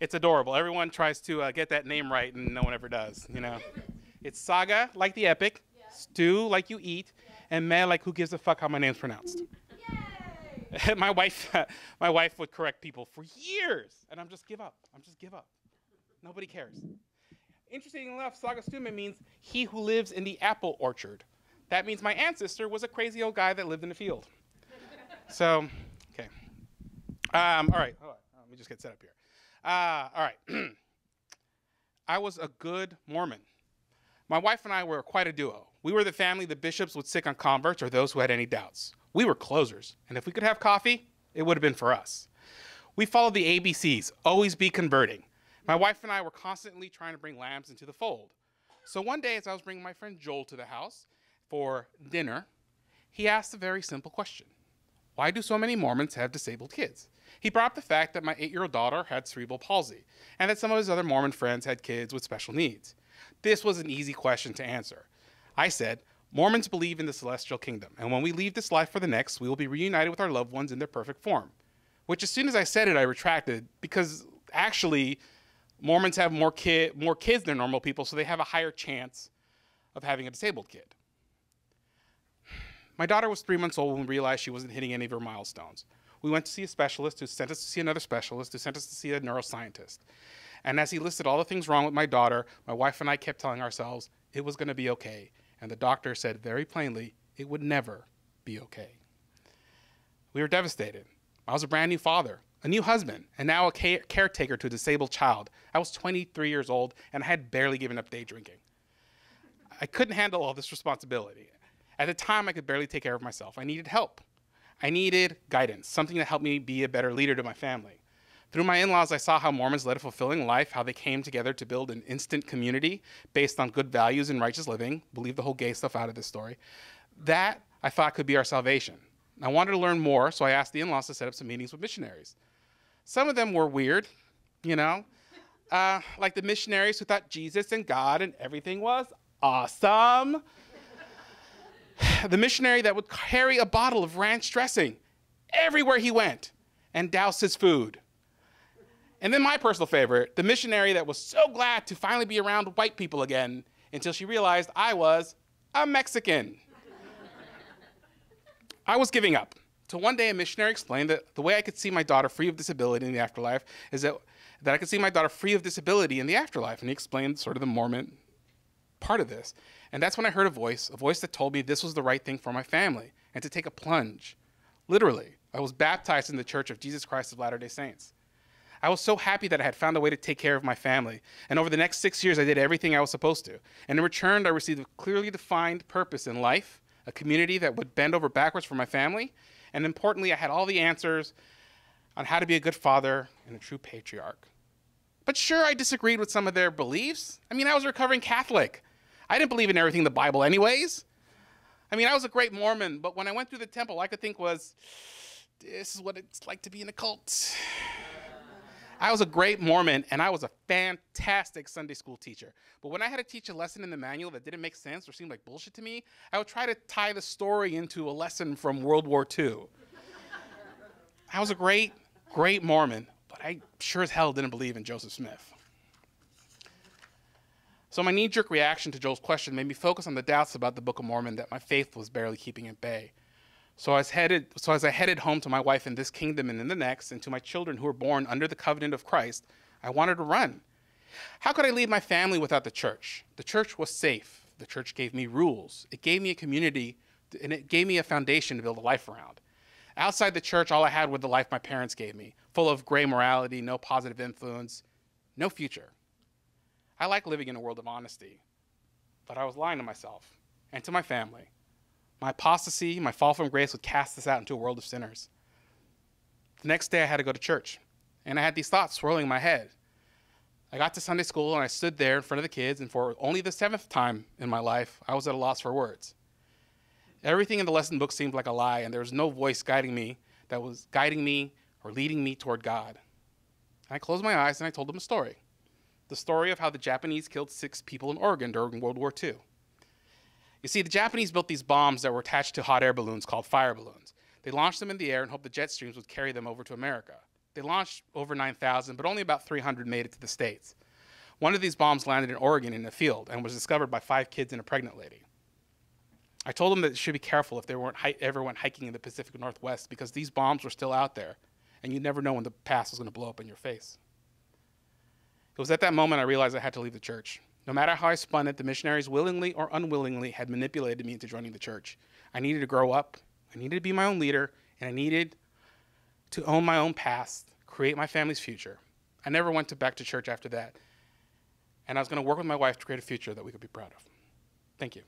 It's adorable. Everyone tries to get that name right, and no one ever does, you know. It's Saga, like the epic, Stew, like you eat, and Me, like who gives a fuck how my name's pronounced. my wife would correct people for years, and I'm just give up. Nobody cares. Interestingly enough, Sagastume means he who lives in the apple orchard. That means my ancestor was a crazy old guy that lived in the field. So, okay. All right. Hold on. Let me just get set up here. All right. I was a good Mormon. My wife and I were quite a duo. We were the family the bishops would sick on converts or those who had any doubts. We were closers, and if we could have coffee, it would have been for us. We followed the ABCs, always be converting. My wife and I were constantly trying to bring lambs into the fold. So one day, as I was bringing my friend Joel to the house for dinner, he asked a very simple question. Why do so many Mormons have disabled kids? He brought up the fact that my 8-year-old daughter had cerebral palsy, and that some of his other Mormon friends had kids with special needs. This was an easy question to answer. I said, Mormons believe in the celestial kingdom, and when we leave this life for the next, we will be reunited with our loved ones in their perfect form. Which as soon as I said it, I retracted, because actually, Mormons have more kids than normal people, so they have a higher chance of having a disabled kid. My daughter was 3 months old when we realized she wasn't hitting any of her milestones. We went to see a specialist who sent us to see another specialist who sent us to see a neuroscientist. And as he listed all the things wrong with my daughter, my wife and I kept telling ourselves it was going to be okay. And the doctor said very plainly it would never be okay. We were devastated. I was a brand new father, a new husband, and now a caretaker to a disabled child. I was 23 years old, and I had barely given up day drinking. I couldn't handle all this responsibility. At the time, I could barely take care of myself. I needed help. I needed guidance, something to help me be a better leader to my family. Through my in-laws, I saw how Mormons led a fulfilling life, how they came together to build an instant community based on good values and righteous living. We'll leave the whole gay stuff out of this story. That, I thought, could be our salvation. I wanted to learn more, so I asked the in-laws to set up some meetings with missionaries. Some of them were weird, you know, like the missionaries who thought Jesus and God and everything was awesome. The missionary that would carry a bottle of ranch dressing everywhere he went and douse his food. And then my personal favorite, the missionary that was so glad to finally be around white people again until she realized I was a Mexican. I was giving up. So one day a missionary explained that the way I could see my daughter free of disability in the afterlife is that I could see my daughter free of disability in the afterlife. And he explained sort of the Mormon part of this. And that's when I heard a voice that told me this was the right thing for my family and to take a plunge. Literally, I was baptized in the Church of Jesus Christ of Latter-day Saints. I was so happy that I had found a way to take care of my family. And over the next 6 years, I did everything I was supposed to. And in return, I received a clearly defined purpose in life, a community that would bend over backwards for my family. And importantly, I had all the answers on how to be a good father and a true patriarch. But sure, I disagreed with some of their beliefs. I mean, I was a recovering Catholic. I didn't believe in everything in the Bible anyways. I mean, I was a great Mormon, but when I went through the temple, all I could think was, this is what it's like to be in a cult. I was a great Mormon, and I was a fantastic Sunday school teacher. But when I had to teach a lesson in the manual that didn't make sense or seemed like bullshit to me, I would try to tie the story into a lesson from World War II. I was a great Mormon, but I sure as hell didn't believe in Joseph Smith. So my knee-jerk reaction to Joel's question made me focus on the doubts about the Book of Mormon that my faith was barely keeping at bay. So as I headed home to my wife in this kingdom and in the next, and to my children who were born under the covenant of Christ, I wanted to run. How could I leave my family without the church? The church was safe. The church gave me rules. It gave me a community, and it gave me a foundation to build a life around. Outside the church, all I had was the life my parents gave me, full of gray morality, no positive influence, no future. I like living in a world of honesty, but I was lying to myself and to my family. My apostasy, my fall from grace would cast us out into a world of sinners. The next day I had to go to church, and I had these thoughts swirling in my head. I got to Sunday school, and I stood there in front of the kids, and for only the 7th time in my life, I was at a loss for words. Everything in the lesson book seemed like a lie, and there was no voice guiding me that was guiding me or leading me toward God. I closed my eyes, and I told them a story. The story of how the Japanese killed 6 people in Oregon during World War II. You see, the Japanese built these bombs that were attached to hot air balloons called fire balloons. They launched them in the air and hoped the jet streams would carry them over to America. They launched over 9,000, but only about 300 made it to the States. One of these bombs landed in Oregon in a field and was discovered by 5 kids and a pregnant lady. I told them that they should be careful if they ever went hiking in the Pacific Northwest, because these bombs were still out there, and you never know when the past was going to blow up in your face. It was at that moment I realized I had to leave the church. No matter how I spun it, the missionaries willingly or unwillingly had manipulated me into joining the church. I needed to grow up, I needed to be my own leader, and I needed to own my own past, create my family's future. I never went back to church after that, and I was going to work with my wife to create a future that we could be proud of. Thank you.